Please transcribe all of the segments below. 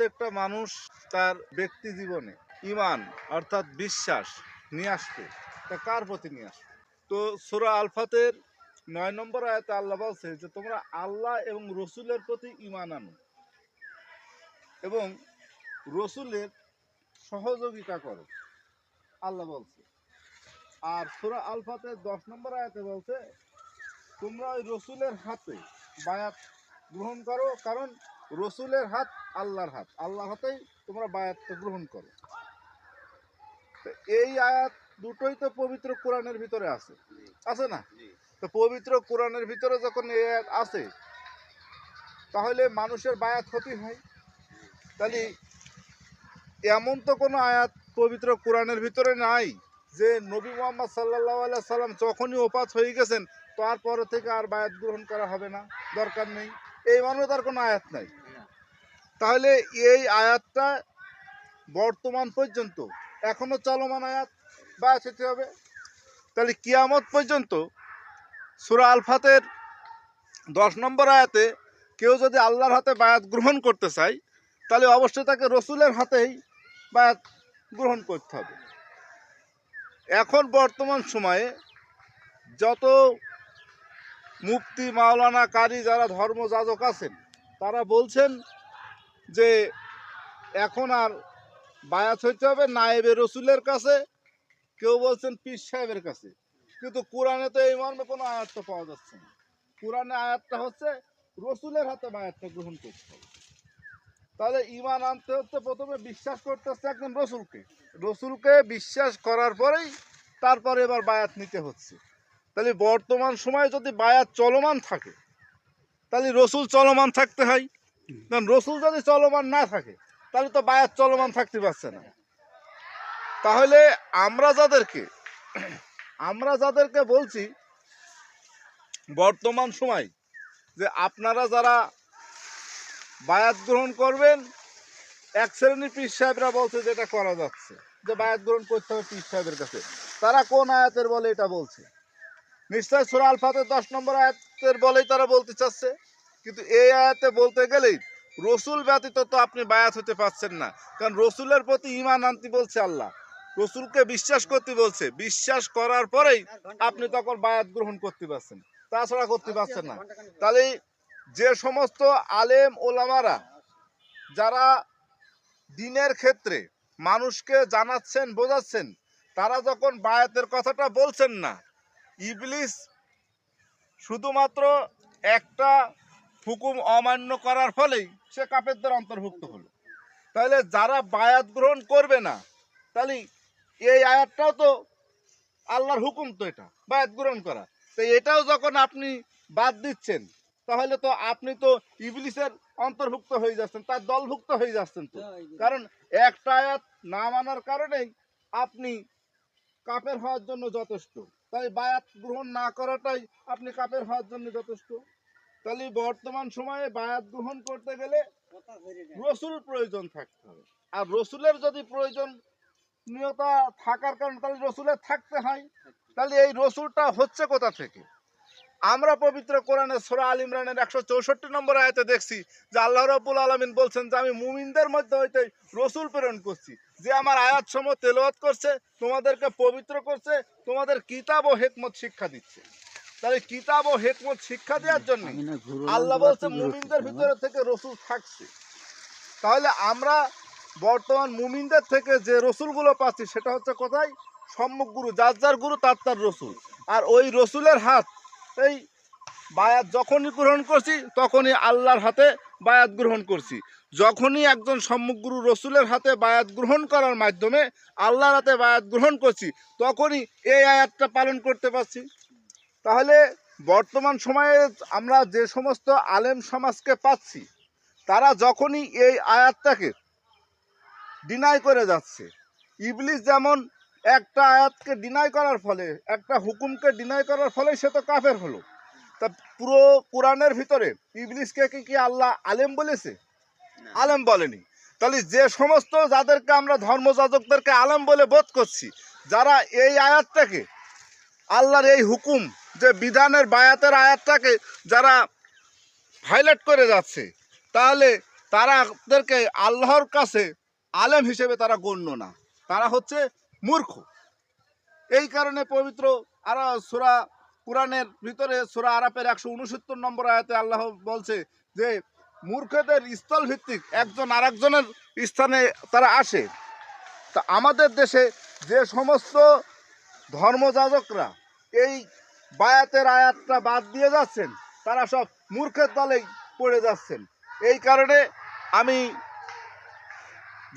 প্রত্যেকটা মানুষ তার ব্যক্তি জীবনে ঈমান অর্থাৎ বিশ্বাস নিয়ে আসবে। তা কার প্রতি নিয়ে আসবে? তো সূরা আল ফাতের 9 নম্বর আয়াতে আল্লাহ বলছে যে তোমরা আল্লাহ এবং রসুলের প্রতি ঈমান আনো এবং রসুলের সহযোগিতা করো, আল্লাহ বলছে। আর সূরা আল ফাতের 10 নম্বর আয়াতে বলছে তোমরা ওই রসুলের হাতে বায়াত গ্রহণ করো, কারণ রসুলের হাত আল্লাহর হাত, আল্লাহর হাতেই তোমরা বায়াতটা গ্রহণ করো। তো এই আয়াত দুটোই তো পবিত্র কোরআনের ভিতরে আছে, আছে না? তো পবিত্র কোরআনের ভিতরে যখন এই আয়াত আছে তাহলে মানুষের বায়াত ক্ষতি হয়। তাহলে এমন তো কোনো আয়াত পবিত্র কোরআনের ভিতরে নাই যে নবী মুহাম্মদ সাল্লাল্লাহু আলাইহি সাল্লাম যখনই ওফাত হয়ে গেছেন তারপর থেকে আর বায়াত গ্রহণ করা হবে না, দরকার নেই, এই মানে তার কোনো আয়াত নাই। তাহলে এই আয়াতটা বর্তমান পর্যন্ত এখনো চলমান আয়াত, বায়াত হতে হবে। তাহলে কিয়ামত পর্যন্ত সূরা আল ফাতের 10 নম্বর আয়াতে কেউ যদি আল্লাহর হাতে বায়াত গ্রহণ করতে চায় তাহলে অবশ্যই তাকে রসুলের হাতেই বায়াত গ্রহণ করতে হবে। এখন বর্তমান সময়ে যত মুফতি মাওলানা কারি যারা ধর্মযাজক আছেন তারা বলছেন যে এখন আর বায়াত হইতে হবে নায়েবে রসুলের কাছে, কেউ বলছেন পীর সাহেবের কাছে, কিন্তু কোরআনে তো এই মর্মে কোনো আয়াতটা পাওয়া যাচ্ছে না। কোরআনে আয়াতটা হচ্ছে রসুলের হাতে বায়াতটা গ্রহণ করতে হবে। তাহলে ঈমান আনতে হচ্ছে প্রথমে বিশ্বাস করতে হচ্ছে একজন রসুলকে, রসুলকে বিশ্বাস করার পরেই তারপরে এবার বায়াত নিতে হচ্ছে। তাহলে বর্তমান সময়ে যদি বায়াত চলমান থাকে তাহলে রসুল চলমান থাকতে হয়, কারণ রসুল যদি চলমান না থাকে তাহলে তো বায়াত চলমান থাকতে পারছে না। তাহলে আমরা যাদেরকে বলছি বর্তমান সময় যে আপনারা যারা বায়াত গ্রহণ করবেন, এক শ্রেণীর পীর সাহেবরা বলছে যে এটা করা যাচ্ছে, যে বায়াত গ্রহণ করতে হবে পীর সাহেবের কাছে। তারা কোন আয়াতের বলে এটা বলছে? নিশ্চয় সূরা আল ফাতের 10 নম্বর আয়াতের বলেই তারা বলতে চাচ্ছে। কিন্তু এই আয়াতে বলতে গেলেই রসুল ব্যতীত তো আপনি বায়াত হতে পারছেন না, কারণ রসুলের প্রতি ঈমান আনতে বলছে আল্লাহ, রসুলকে বিশ্বাস করতে বলছে, বিশ্বাস করার পরেই আপনি তখন বায়াত গ্রহণ করতে পারছেন, তাছাড়া করতে পারছেন না। তাহলে যে সমস্ত আলেম ওলামারা যারা দ্বীনের ক্ষেত্রে মানুষকে জানাচ্ছেন বোঝাচ্ছেন, তারা যখন বায়াতের কথাটা বলছেন না, ইবলিস শুধুমাত্র একটা হুকুম অমান্য করার ফলেই সে কাফেরদের অন্তর্ভুক্ত হলো। তাহলে যারা বায়াত গ্রহণ করবে না, তাহলে এই আয়াতটাও তো আল্লাহর হুকুম, তো এটা বায়াত গ্রহণ করা, তো এটাও যখন আপনি বাদ দিচ্ছেন তাহলে তো আপনি তো ইবলিসের অন্তর্ভুক্ত হয়ে যাচ্ছেন, তার দলভুক্ত হয়ে যাচ্ছেন। তো কারণ একটা আয়াত না মানার কারণেই আপনি কাফের হওয়ার জন্য যথেষ্ট, তাই বায়াত গ্রহণ না করাটাই আপনি কাফের হওয়ার জন্য যথেষ্ট। তাহলে বর্তমান সময়ে বায়াত গ্রহণ করতে গেলে রসুল প্রয়োজন থাকতে হবে, আর রসুলের যদি প্রয়োজনীয়তা থাকার কারণে তাহলে রসুলের থাকতে হয়। তাহলে এই রসুলটা হচ্ছে কোথা থেকে? আমরা পবিত্র কোরআনে সূরা আল ইমরানের 164 নম্বর আয়াতে দেখছি যে আল্লাহ রাব্বুল আলামিন বলছেন যে আমি মুমিনদের মধ্যে হইতে রসুল প্রেরণ করছি, যে আমার আয়াত সমূহ তেলাওয়াত করছে, তোমাদেরকে পবিত্র করছে, তোমাদের কিতাব ও হিকমত শিক্ষা দিচ্ছে। তাহলে কিতাব ও হিকমত শিক্ষা দেওয়ার জন্য আল্লাহ বলছে মুমিনদের ভিতরে থেকে রসুল থাকছে। তাহলে আমরা বর্তমান মুমিনদের থেকে যে রসুলগুলো পাচ্ছি সেটা হচ্ছে কোথায়? সম্মুখ গুরু, যার যার গুরু তার তার রসুল। আর ওই রসুলের হাত, এই বায়াত যখনই গ্রহণ করছি তখনই আল্লাহর হাতে বায়াত গ্রহণ করছি। যখনই একজন সম্মুখ গুরু রসুলের হাতে বায়াত গ্রহণ করার মাধ্যমে আল্লাহর হাতে বায়াত গ্রহণ করছি, তখনই এই আয়াতটা পালন করতে পারছি। তাহলে বর্তমান সময়ে আমরা যে সমস্ত আলেম সমাজকে পাচ্ছি তারা যখনই এই আয়াতটাকে ডিনাই করে যাচ্ছে, ইবলিস যেমন একটা আয়াতকে ডিনাই করার ফলে, একটা হুকুমকে ডিনাই করার ফলে সে তো কাফের হলো, তা পুরো কোরআনের ভিতরে ইবলিসকে কি আল্লাহ আলেম বলেছে? আলেম বলেনি। তাহলে যে সমস্ত যাদেরকে আমরা ধর্মযাজকদেরকে আলেম বলে বোধ করছি, যারা এই আয়াতটাকে, আল্লাহর এই হুকুম যে বিধানের বায়াতের আয়াতটাকে যারা হাইলাইট করে যাচ্ছে, তাহলে তাদেরকে আল্লাহর কাছে আলেম হিসেবে তারা গণ্য না, তারা হচ্ছে মূর্খ। এই কারণে পবিত্র আর সূরা কুরআনের ভিতরে সূরা আরাফের 169 নম্বর আয়াতে আল্লাহ বলছে যে মূর্খদের স্থল ভিত্তিক একজন আরেকজনের স্থানে তারা আসে। তা আমাদের দেশে যে সমস্ত ধর্মযাজকরা এই বায়াতের আয়াতটা বাদ দিয়ে যাচ্ছেন, তারা সব মূর্খের দলেই পড়ে যাচ্ছেন। এই কারণে আমি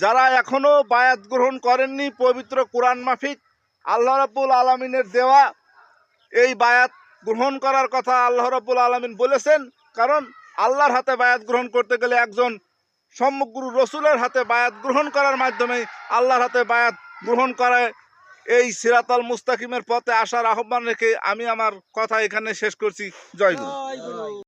যারা এখনো বায়াত গ্রহণ করেননি, পবিত্র কোরআন মাফিক আল্লাহ রাব্বুল আলামিনের দেওয়া এই বায়াত গ্রহণ করার কথা আল্লাহ রাব্বুল আলামিন বলেছেন। কারণ আল্লাহর হাতে বায়াত গ্রহণ করতে গেলে একজন সমগ্র রসুলের হাতে বায়াত গ্রহণ করার মাধ্যমে আল্লাহর হাতে বায়াত গ্রহণ করে এই সিরাতাল মুস্তাকিমের পথে আসার আহ্বান রেখে আমি আমার কথা এখানে শেষ করছি। জয় গুরু।